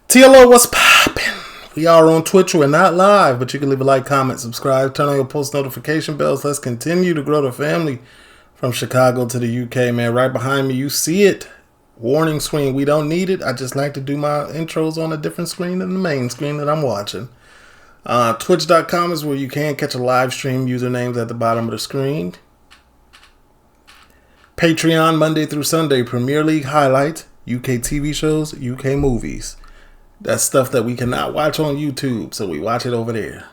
TLO, what's poppin'? We are on Twitch. We're not live, but you can leave a like, comment, subscribe, turn on your post notification bells. Let's continue to grow the family from Chicago to the UK, man. Right behind me, you see it. Warning screen. We don't need it. I just like to do my intros on a different screen than the main screen that I'm watching. Twitch.com is where you can catch a live stream. Usernames at the bottom of the screen. Patreon, Monday through Sunday. Premier League highlights, UK TV shows, UK movies. That's stuff that we cannot watch on YouTube, so we watch it over there.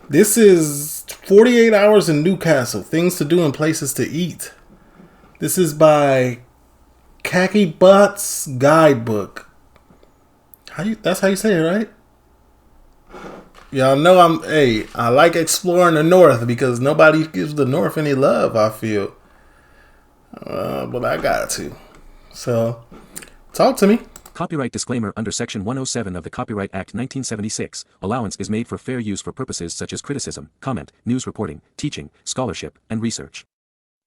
This is 48 Hours in Newcastle. Things to do and places to eat. This is by Khaki Butt's Guidebook. That's how you say it, right? Y'all know I like exploring the North because nobody gives the North any love, I feel. But I got to. So, talk to me. Copyright disclaimer. Under Section 107 of the Copyright Act 1976, allowance is made for fair use for purposes such as criticism, comment, news reporting, teaching, scholarship, and research.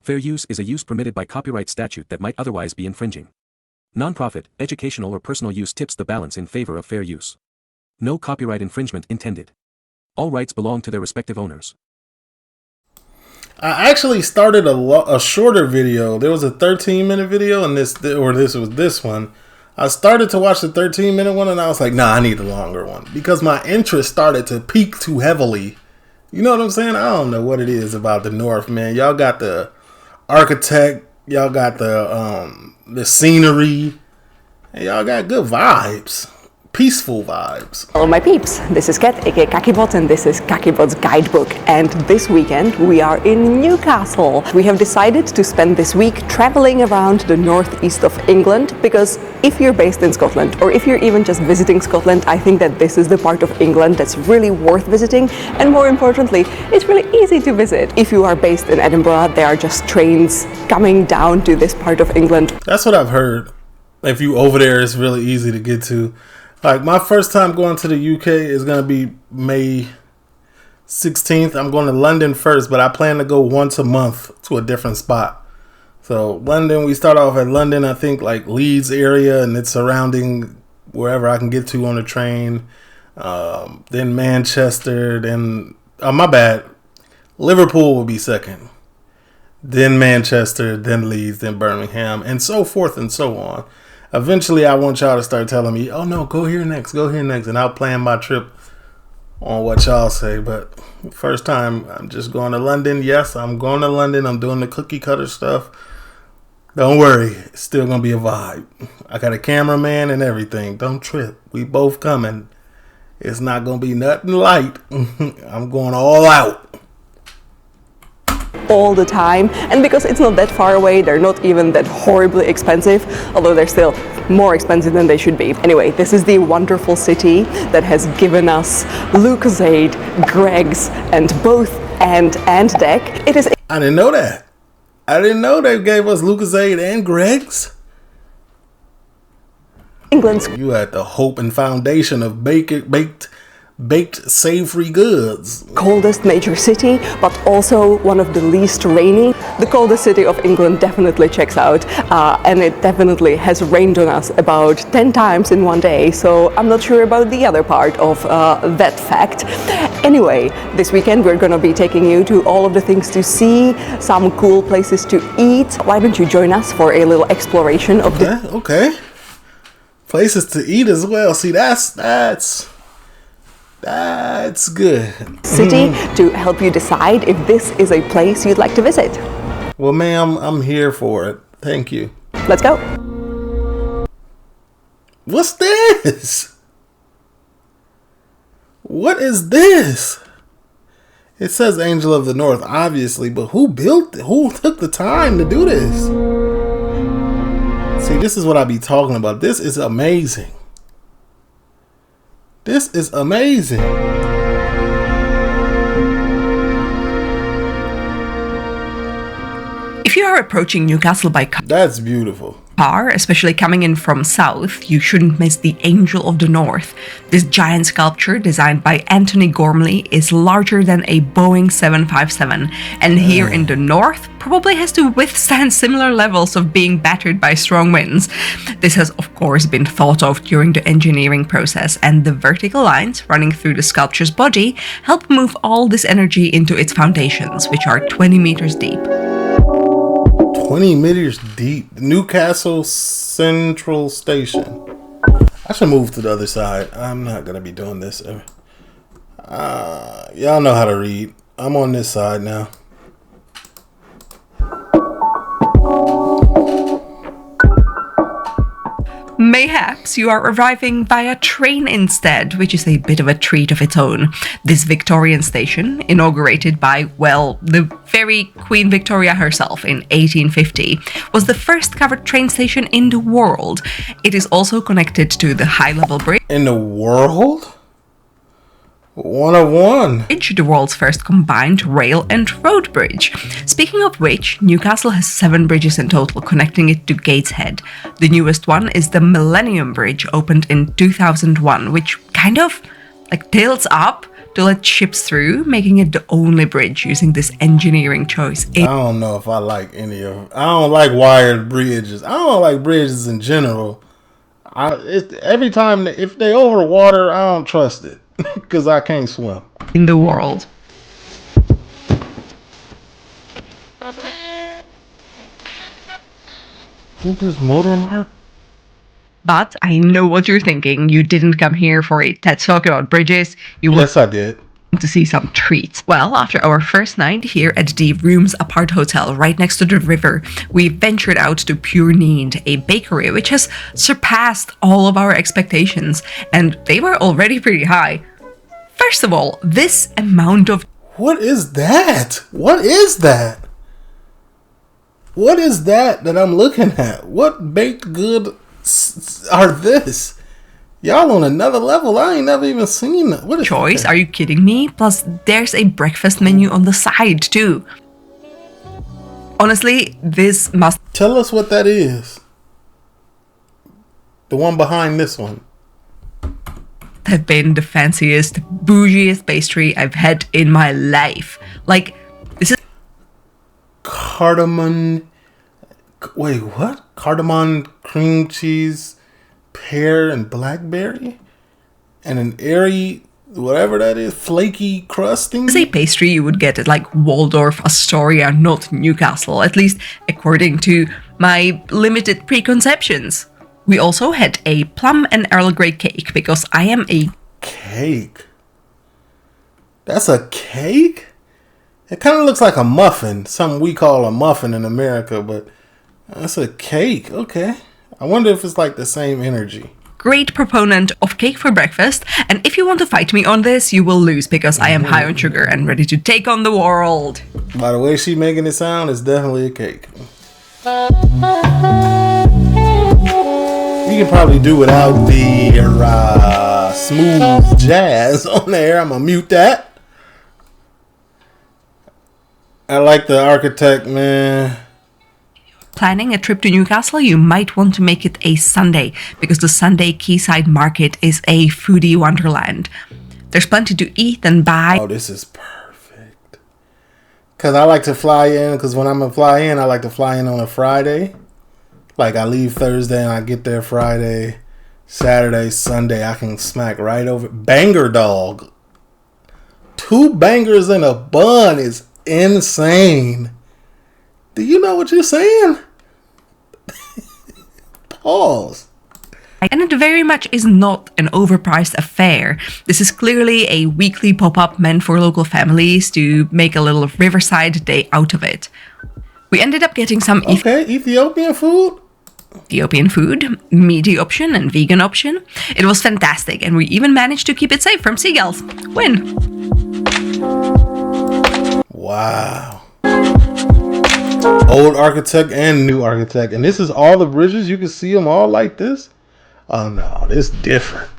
Fair use is a use permitted by copyright statute that might otherwise be infringing. Non-profit, educational or personal use tips the balance in favor of fair use. No copyright infringement intended. All rights belong to their respective owners. I actually started a shorter video. There was a 13-minute video, and this was this one. I started to watch the 13-minute one, and I was like, nah, I need the longer one. Because my interest started to peak too heavily. You know what I'm saying? I don't know what it is about the North, man. Y'all got the architect. Y'all got the scenery. And y'all got good vibes. Peaceful vibes. Hello my peeps, this is Kat aka Kakibot and this is Kakibot's Guidebook, and this weekend we are in Newcastle. We have decided to spend this week traveling around the northeast of England because if you're based in Scotland or if you're even just visiting Scotland, I think that this is the part of England that's really worth visiting, and more importantly, it's really easy to visit. If you are based in Edinburgh, there are just trains coming down to this part of England. That's what I've heard. If you over there, it's really easy to get to. Like, my first time going to the UK is going to be May 16th. I'm going to London first, but I plan to go once a month to a different spot. So, London, we start off at London, I think, like, Leeds area, and its surrounding wherever I can get to on the train. Then Manchester, then... Oh, my bad. Liverpool will be second. Then Manchester, then Leeds, then Birmingham, and so forth and so on. Eventually, I want y'all to start telling me, oh, no, go here next, and I'll plan my trip on what y'all say. But first time, I'm just going to London. Yes, I'm going to London. I'm doing the cookie cutter stuff. Don't worry. It's still going to be a vibe. I got a cameraman and everything. Don't trip. We both coming. It's not going to be nothing light. I'm going all out. All the time, and because it's not that far away, they're not even that horribly expensive, although they're still more expensive than they should be. Anyway, this is the wonderful city that has given us Lucozade, Greggs, and both and Deck. It is. I didn't know that. I didn't know they gave us Lucozade and Greggs. England's. You had the hope and foundation of baked savory goods. Coldest major city, but also one of the least rainy. The coldest city of England definitely checks out, and it definitely has rained on us about 10 times in one day, so I'm not sure about the other part of that fact. Anyway, this weekend we're going to be taking you to all of the things to see, some cool places to eat. Why don't you join us for a little exploration of Okay. Places to eat as well. See, that's good. City to help you decide if this is a place you'd like to visit. Well, ma'am, I'm here for it. Thank you. Let's go. What's this? What is this? It says Angel of the North, obviously, but who took the time to do this? See, this is what I be talking about. This is amazing. This is amazing. If you are approaching Newcastle by car, that's beautiful. car, especially coming in from south, you shouldn't miss the Angel of the North. This giant sculpture, designed by Anthony Gormley, is larger than a Boeing 757, and here in the north probably has to withstand similar levels of being battered by strong winds. This has of course been thought of during the engineering process, and the vertical lines running through the sculpture's body help move all this energy into its foundations, which are 20 meters deep. 20 meters deep. Newcastle Central Station. I should move to the other side. I'm not going to be doing this. Y'all know how to read. I'm on this side now. Mayhaps you are arriving via train instead, which is a bit of a treat of its own. This Victorian station, inaugurated by, well, the very Queen Victoria herself in 1850, was the first covered train station in the world. It is also connected to the high-level bridge. In the world? 101. The world's first combined rail and road bridge. Speaking of which, Newcastle has 7 bridges in total connecting it to Gateshead. The newest one is the Millennium Bridge, opened in 2001, which kind of tilts up to let ships through, making it the only bridge using this engineering choice. I don't know if I like any of them. I don't like wired bridges. I don't like bridges in general. Every time, if they over water, I don't trust it. Because I can't swim. In the world. Is this motor mark? But I know what you're thinking. You didn't come here for a TED Talk about bridges. Yes, I did. To see some treats. Well, after our first night here at the Rooms Apart Hotel right next to the river, we ventured out to Pure Need, a bakery which has surpassed all of our expectations, and they were already pretty high. First of all, this amount of... What is that? What is that? What is that I'm looking at? What baked goods are this? Y'all on another level. I ain't never even seen that. What is choice? that? Are you kidding me? Plus, there's a breakfast menu on the side, too. Honestly, this must... Tell us what that is. The one behind this one. Have been the fanciest, bougiest pastry I've had in my life. This is... Cardamom... Wait, what? Cardamom cream cheese... pear and blackberry, and an airy, whatever that is, flaky crusting. It's a pastry you would get at Waldorf Astoria, not Newcastle, at least according to my limited preconceptions. We also had a plum and Earl Grey cake, because I am a... Cake? That's a cake? It kind of looks like a muffin, something we call a muffin in America, but that's a cake. Okay. I wonder if it's the same energy. Great proponent of cake for breakfast, and if you want to fight me on this, you will lose, because I am high on sugar and ready to take on the world. By the way she's making it sound, it's definitely a cake. You can probably do without the smooth jazz on there. I'm gonna mute that. I like the architect, man. Planning a trip to Newcastle, you might want to make it a Sunday, because the Sunday Quayside Market is a foodie wonderland. There's plenty to eat and buy. Oh, this is perfect. Because I like to fly in, because when I'm going to fly in, I like to fly in on a Friday. I leave Thursday and I get there Friday, Saturday, Sunday. I can smack right over. Banger dog. 2 bangers in a bun is insane. Do you know what you're saying? Pause. And it very much is not an overpriced affair. This is clearly a weekly pop-up meant for local families to make a little riverside day out of it. We ended up getting some Ethiopian food? Ethiopian food, meaty option and vegan option. It was fantastic, and we even managed to keep it safe from seagulls. Win! Wow. Old architect and new architect. And this is all the bridges? You can see them all like this? Oh no, this is different.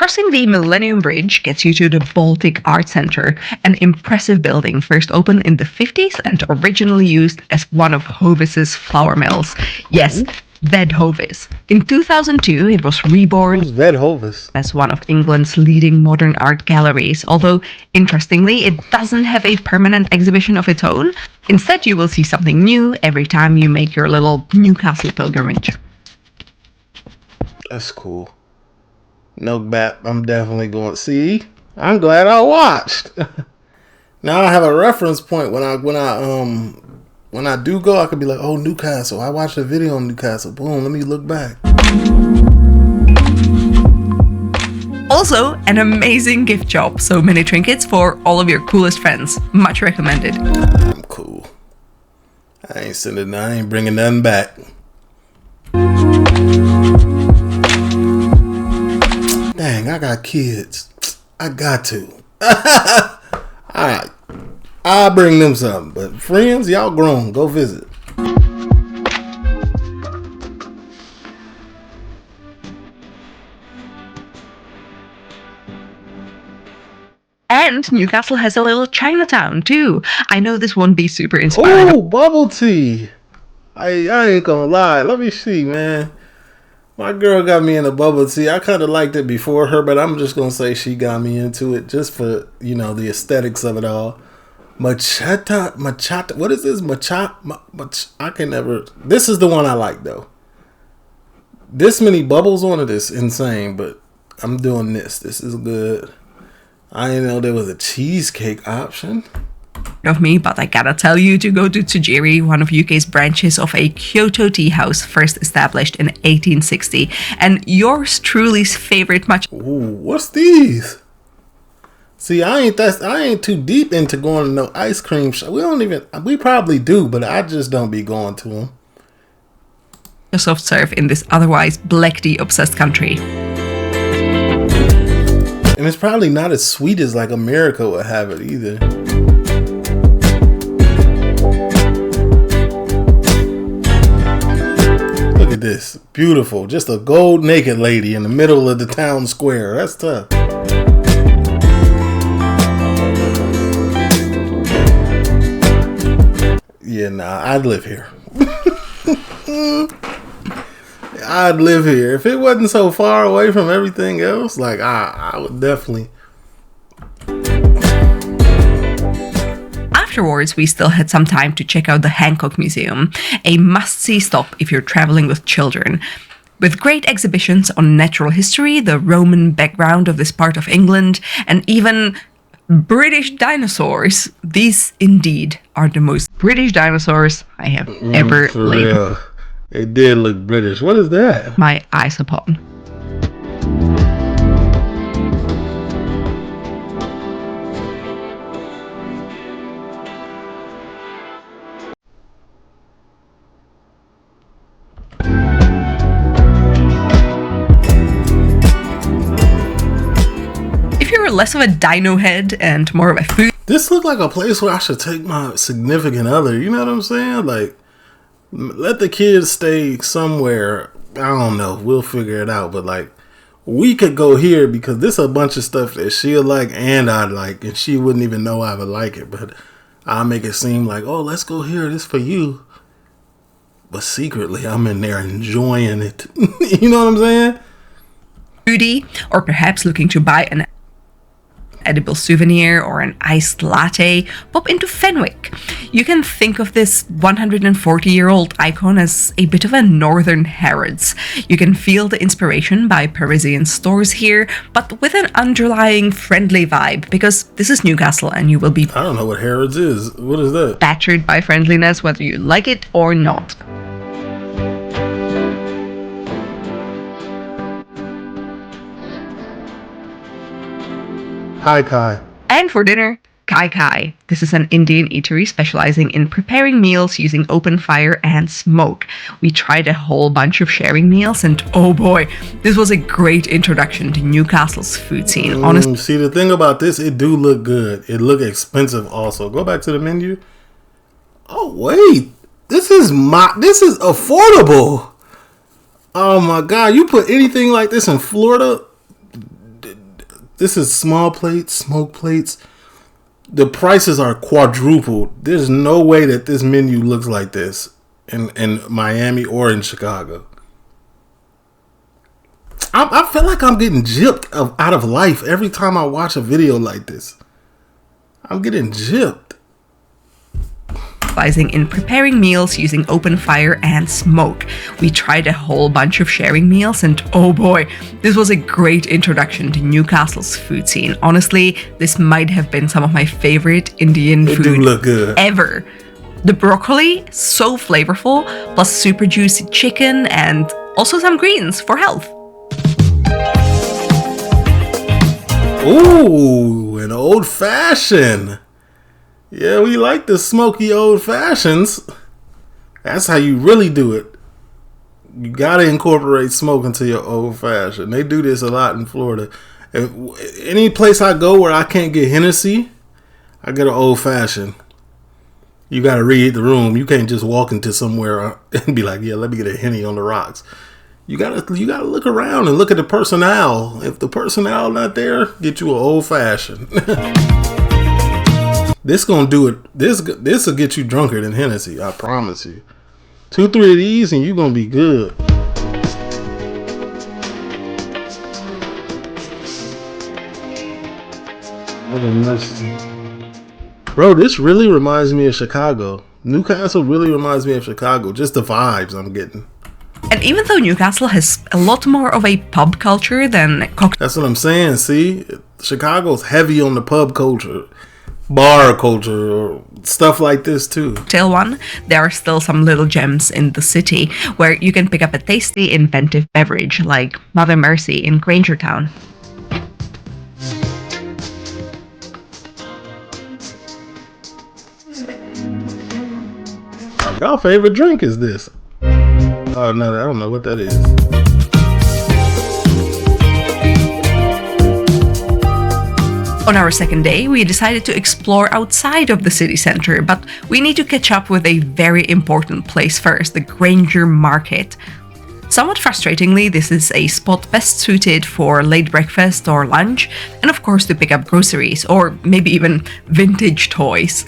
Crossing the Millennium Bridge gets you to the Baltic Art Center, an impressive building first opened in the 50s and originally used as one of Hovis's flour mills. Yes, Ved Hovis. In 2002, it was reborn Who's Ved Hovis? as one of England's leading modern art galleries, although, interestingly, it doesn't have a permanent exhibition of its own. Instead, you will see something new every time you make your little Newcastle pilgrimage. That's cool. No bat, I'm definitely going to see. I'm glad I watched. Now I have a reference point when I do go. I could be like, oh, Newcastle. I watched a video on Newcastle. Boom, let me look back. Also, an amazing gift shop. So many trinkets for all of your coolest friends. Much recommended. I'm cool. I ain't bringing nothing back. Dang, I got kids. I got to. Alright. I'll bring them something. But friends, y'all grown. Go visit. And Newcastle has a little Chinatown too. I know this won't be super inspiring. Oh, bubble tea. I ain't gonna lie. Let me see, man. My girl got me into bubble tea. I kind of liked it before her, but I'm just going to say she got me into it just for, the aesthetics of it all. Machata. What is this? I can never. This is the one I like, though. This many bubbles on it is insane, but I'm doing this. This is good. I didn't know there was a cheesecake option. Of me, but I gotta tell you to go to Tajiri, one of UK's branches of a Kyoto tea house first established in 1860, and yours truly's favorite matcha. Ooh, what's these? See, I ain't too deep into going to no ice cream shop. We probably do, but I just don't be going to them. A soft serve in this otherwise black tea obsessed country. And it's probably not as sweet as like America would have it either. Look at this. Beautiful. Just a gold naked lady in the middle of the town square. That's tough. Yeah, nah, I'd live here. I'd live here. If it wasn't so far away from everything else, like I would definitely. Afterwards, we still had some time to check out the Hancock Museum, a must-see stop if you're traveling with children. With great exhibitions on natural history, the Roman background of this part of England, and even British dinosaurs. These indeed are the most British dinosaurs I have ever laid real. It did look British. What is that? my eyes upon. If you're less of a dino head and more of a food, This looked like a place where I should take my significant other. You know what I'm saying? Like, let the kids stay somewhere. I don't know. We'll figure it out. But like, we could go here because this a bunch of stuff that she'll like and I'd like, and she wouldn't even know I would like it. But I'll make it seem like, oh, let's go here. This for you. But secretly, I'm in there enjoying it. You know what I'm saying? foodie, or perhaps looking to buy an edible souvenir or an iced latte, pop into Fenwick. You can think of this 140-year-old icon as a bit of a northern Harrods. You can feel the inspiration by Parisian stores here, but with an underlying friendly vibe, because this is Newcastle and you will be I don't know what Harrods is. What is that? battered by friendliness whether you like it or not. Hi, Kai. And for dinner, Kai Kai. This is an Indian eatery specializing in preparing meals using open fire and smoke. We tried a whole bunch of sharing meals and oh boy, this was a great introduction to Newcastle's food scene. Honestly, See, the thing about this, it do look good. It look expensive also. Go back to the menu. Oh, wait. This is affordable. Oh my God. You put anything like this in Florida, This is small plates, smoke plates. The prices are quadrupled. There's no way that this menu looks like this in Miami or in Chicago. I feel like I'm getting gypped out of life every time I watch a video like this. I'm getting gypped. In preparing meals using open fire and smoke. We tried a whole bunch of sharing meals, and oh boy, this was a great introduction to Newcastle's food scene. Honestly, this might have been some of my favorite Indian food do look good. ever. The broccoli, so flavorful, plus super juicy chicken and also some greens for health. Ooh, an old fashioned. Yeah, we like the smoky old fashions. That's how you really do it. You gotta incorporate smoke into your old fashioned. They do this a lot in Florida. Any place I go where I can't get Hennessy, I get an old fashioned. You gotta read the room. You can't just walk into somewhere and be like, yeah, let me get a Henny on the rocks. You gotta look around and look at the personnel. If the personnel not there, get you an old fashioned. This gonna do it. This will get you drunker than Hennessy. I promise you. 2, 3 of these and you gonna be good. Bro, this really reminds me of Chicago. Newcastle really reminds me of Chicago. Just the vibes I'm getting. And even though Newcastle has a lot more of a pub culture than That's what I'm saying. See, Chicago's heavy on the pub culture. Bar culture or stuff like this too. cocktail one, there are still some little gems in the city where you can pick up a tasty, inventive beverage like Mother Mercy in Grainger Town. Y'all favorite drink is this? Oh no, I don't know what that is. On our second day, we decided to explore outside of the city center, but we need to catch up with a very important place first, the Grainger Market. Somewhat frustratingly, this is a spot best suited for late breakfast or lunch, and of course to pick up groceries, or maybe even vintage toys.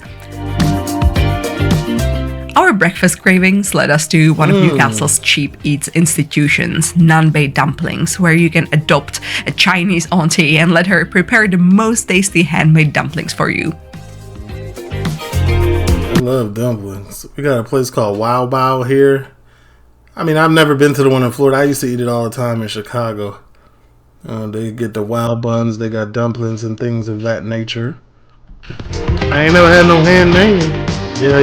Our breakfast cravings led us to one of Newcastle's cheap eats institutions, Nanbei Dumplings, where you can adopt a Chinese auntie and let her prepare the most tasty handmade dumplings for you. I love dumplings. We got a place called Wow Bao here. I mean, I've never been to the one in Florida. I used to eat it all the time in Chicago. They get the wow buns, they got dumplings and things of that nature. I ain't never had no handmade. Yeah.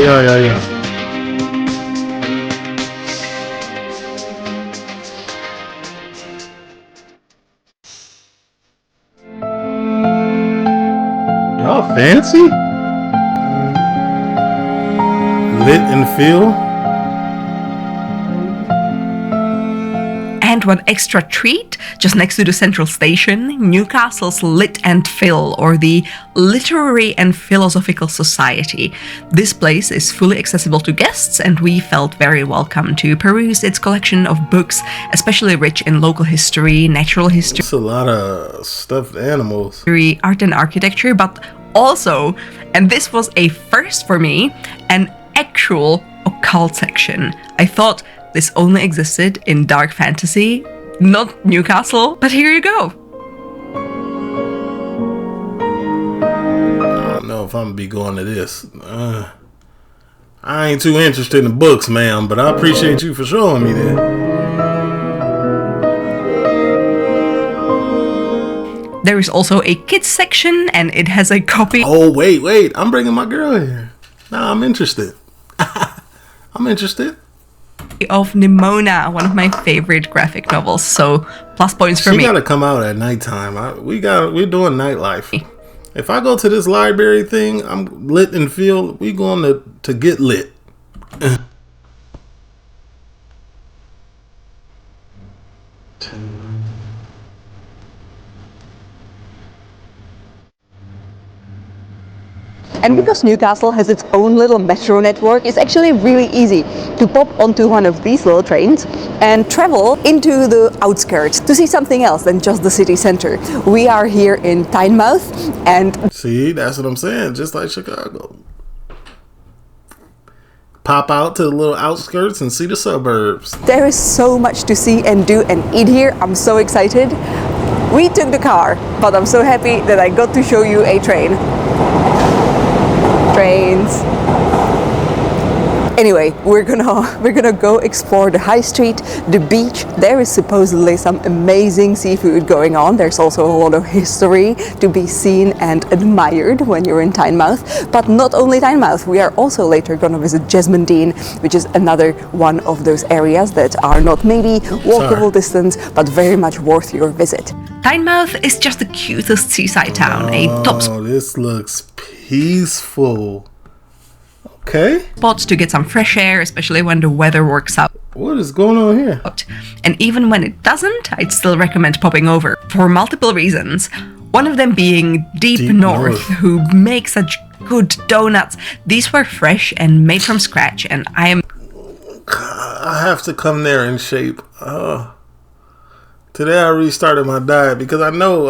Y'all fancy? Lit and feel? And one extra treat, just next to the central station, Newcastle's Lit and Phil, or the Literary and Philosophical Society. This place is fully accessible to guests, and we felt very welcome to peruse its collection of books, especially rich in local history, natural history, It's a lot of stuffed animals. art and architecture, but also, and this was a first for me, an actual occult section. I thought this only existed in dark fantasy, not Newcastle, but here you go. I don't know if I'm gonna be going to this. I ain't too interested in books, ma'am, but I appreciate you for showing me that. There is also a kids section, and it has a copy Oh, wait. I'm bringing my girl here. Nah, I'm interested. I'm interested. of Nimona, one of my favorite graphic novels. So plus points for She me. gotta come out at nighttime. We're doing nightlife. If I go to this library thing, I'm lit and feel. We going to get lit. And because Newcastle has its own little metro network, it's actually really easy to pop onto one of these little trains and travel into the outskirts to see something else than just the city center. We are here in Tynemouth, and see, that's what I'm saying, just like Chicago. Pop out to the little outskirts and see the suburbs. there is so much to see and do and eat here. I'm so excited. We took the car, but I'm so happy that I got to show you a train. Trains. Anyway, we're gonna go explore the high street, the beach. There is supposedly some amazing seafood going on. There's also a lot of history to be seen and admired when you're in Tynemouth. But not only Tynemouth, we are also later gonna visit Jesmondine, which is another one of those areas that are not maybe walkable distance, but very much worth your visit. Tynemouth is just the cutest seaside town, a top this looks peaceful. Okay. spot to get some fresh air, especially when the weather works out. What is going on here? And even when it doesn't, I'd still recommend popping over for multiple reasons. One of them being Deep North, who make such good donuts. These were fresh and made from scratch, and I have to come there in shape. Today I restarted my diet because I know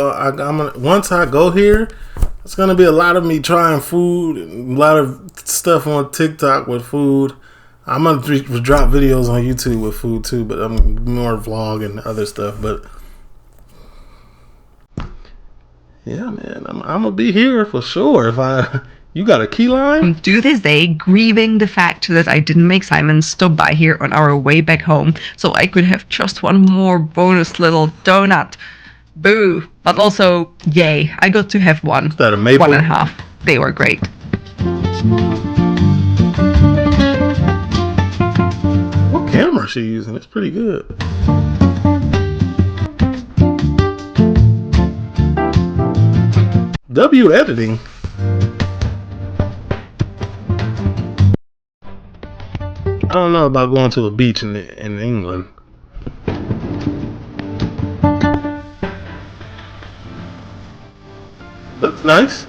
once I go here, it's going to be a lot of me trying food and a lot of stuff on TikTok with food. I'm going to drop videos on YouTube with food too, but I'm more vlog and other stuff. But yeah, man, I'm going to be here for sure. You got a key lime? to this day grieving the fact that I didn't make Simon stop by here on our way back home so I could have just one more bonus little donut. Boo. But also, yay, I got to have one. Is that a maple? 1.5. They were great. What camera is she using? It's pretty good. W editing. I don't know about going to a beach in England. Looks nice.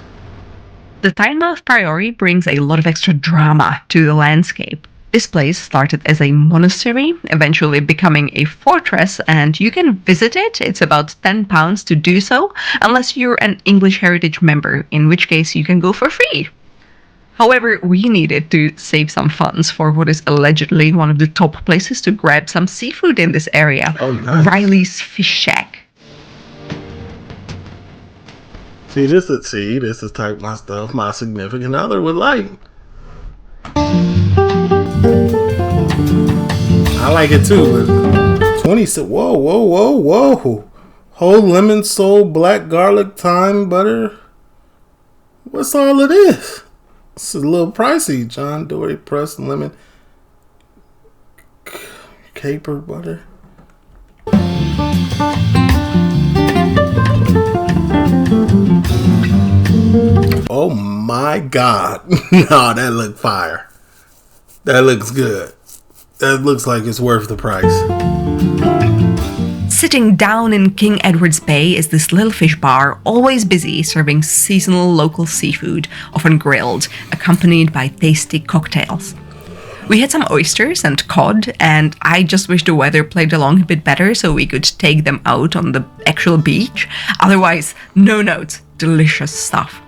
The Tynemouth Priory brings a lot of extra drama to the landscape. This place started as a monastery, eventually becoming a fortress, and you can visit it. It's about £10 to do so, unless you're an English Heritage member, in which case you can go for free. However, we needed to save some funds for what is allegedly one of the top places to grab some seafood in this area. Oh, nice. Riley's Fish Shack. See, this is type my stuff my significant other would like. I like it too. 20. Whoa. Whole lemon, soul, black garlic, thyme, butter. What's all of this? This is a little pricey. John Dory pressed lemon, caper butter. Oh my God. No, that looked fire. That looks good. That looks like it's worth the price. Sitting down in King Edward's Bay is this little fish bar, always busy serving seasonal local seafood, often grilled, accompanied by tasty cocktails. We had some oysters and cod, and I just wish the weather played along a bit better so we could take them out on the actual beach. Otherwise, no notes, delicious stuff.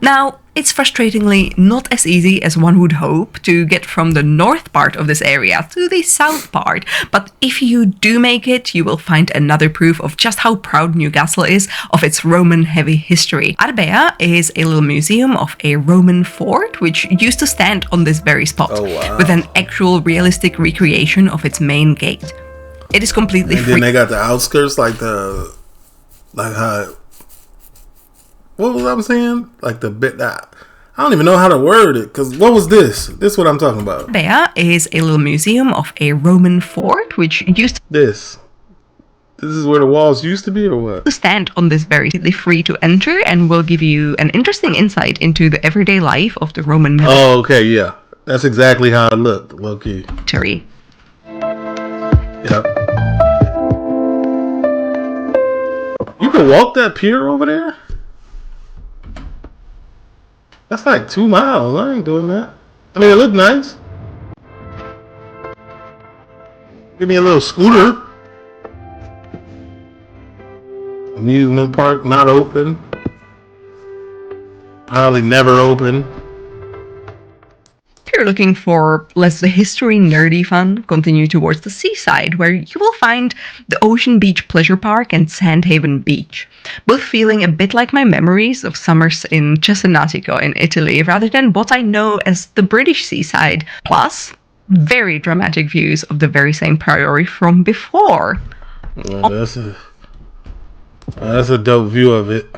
Now, it's frustratingly not as easy as one would hope to get from the north part of this area to the south part, but if you do make it, you will find another proof of just how proud Newcastle is of its Roman-heavy history. Arbea is a little museum of a Roman fort which used to stand on this very spot, with an actual realistic recreation of its main gate. It is completely free. And then they got the outskirts, like how... What was I saying? Like the bit that I don't even know how to word it. Because what was this? This is what I'm talking about. Arbea is a little museum of a Roman fort which used to... This is where the walls used to be, or what? To stand on this very free to enter, and will give you an interesting insight into the everyday life of the Roman military. Oh, okay, yeah. That's exactly how it looked, low-key. Yep. You can walk that pier over there? That's like 2 miles. I ain't doing that. I mean, it looked nice. Give me a little scooter. Amusement park not open. Probably never open. If you're looking for less the history nerdy fun, continue towards the seaside, where you will find the Ocean Beach Pleasure Park and Sandhaven Beach, both feeling a bit like my memories of summers in Cesenatico in Italy, rather than what I know as the British seaside, plus very dramatic views of the very same priory from before. Well, that's a dope view of it.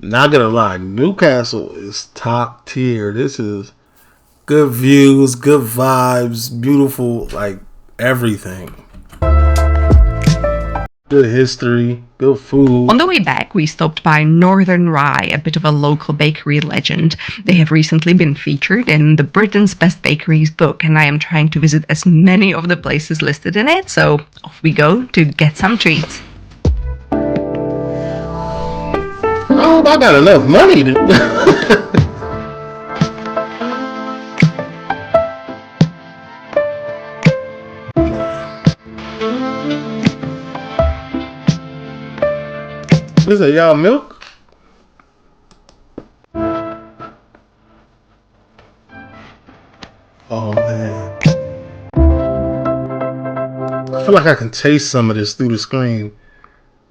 Not gonna lie, Newcastle is top tier. This is good views, good vibes, beautiful, like everything. Good history, good food. On the way back, we stopped by Northern Rye, a bit of a local bakery legend. They have recently been featured in the Britain's Best Bakeries book, and I am trying to visit as many of the places listed in it, so off we go to get some treats. Oh, I got enough money to... Is that y'all milk? Oh man. I feel like I can taste some of this through the screen.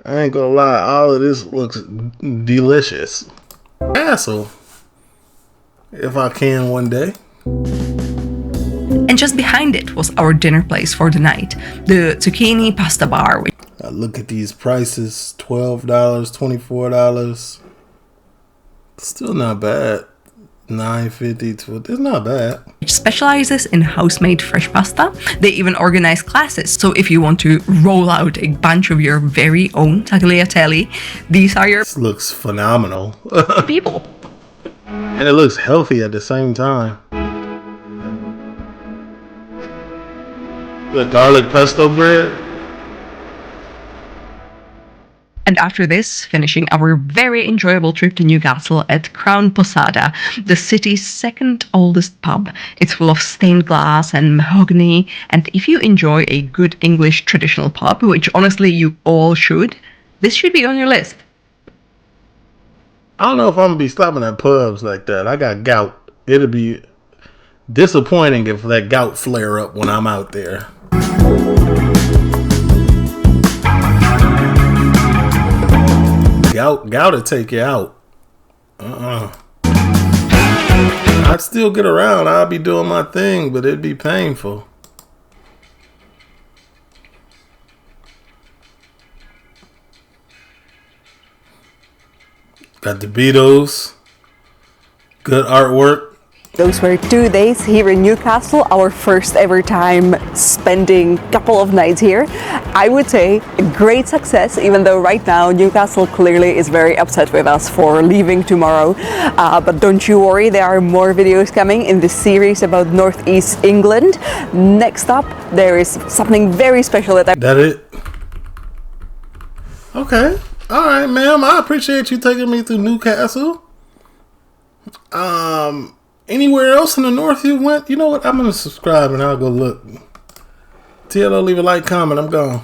I ain't gonna lie, all of this looks delicious. Castle. If I can one day. And just behind it was our dinner place for the night, the Zucchini Pasta Bar. I look at these prices, $12, $24. Still not bad. $9.50. It's not bad. Which specializes in house-made fresh pasta. They even organize classes, so if you want to roll out a bunch of your very own tagliatelle, these are your... This looks phenomenal. people. And it looks healthy at the same time. The garlic pesto bread. And after this, finishing our very enjoyable trip to Newcastle at Crown Posada, the city's second oldest pub. It's full of stained glass and mahogany, and if you enjoy a good English traditional pub, which honestly you all should, this should be on your list. I don't know if I'm gonna be stopping at pubs like that. I got gout. It'll be disappointing if that gout flare up when I'm out there. Gout will take you out. I'd still get around. I'll be doing my thing, but it'd be painful. Got the Beatles. Good artwork. Those were 2 days here in Newcastle, our first ever time spending a couple of nights here. I would say a great success, even though right now Newcastle clearly is very upset with us for leaving tomorrow. But don't you worry, there are more videos coming in this series about Northeast England. Next up, there is something very special that That it? Okay. All right, ma'am. I appreciate you taking me through Newcastle. Anywhere else in the north you went? You know what? I'm going to subscribe and I'll go look. TLO, leave a like, comment. I'm gone.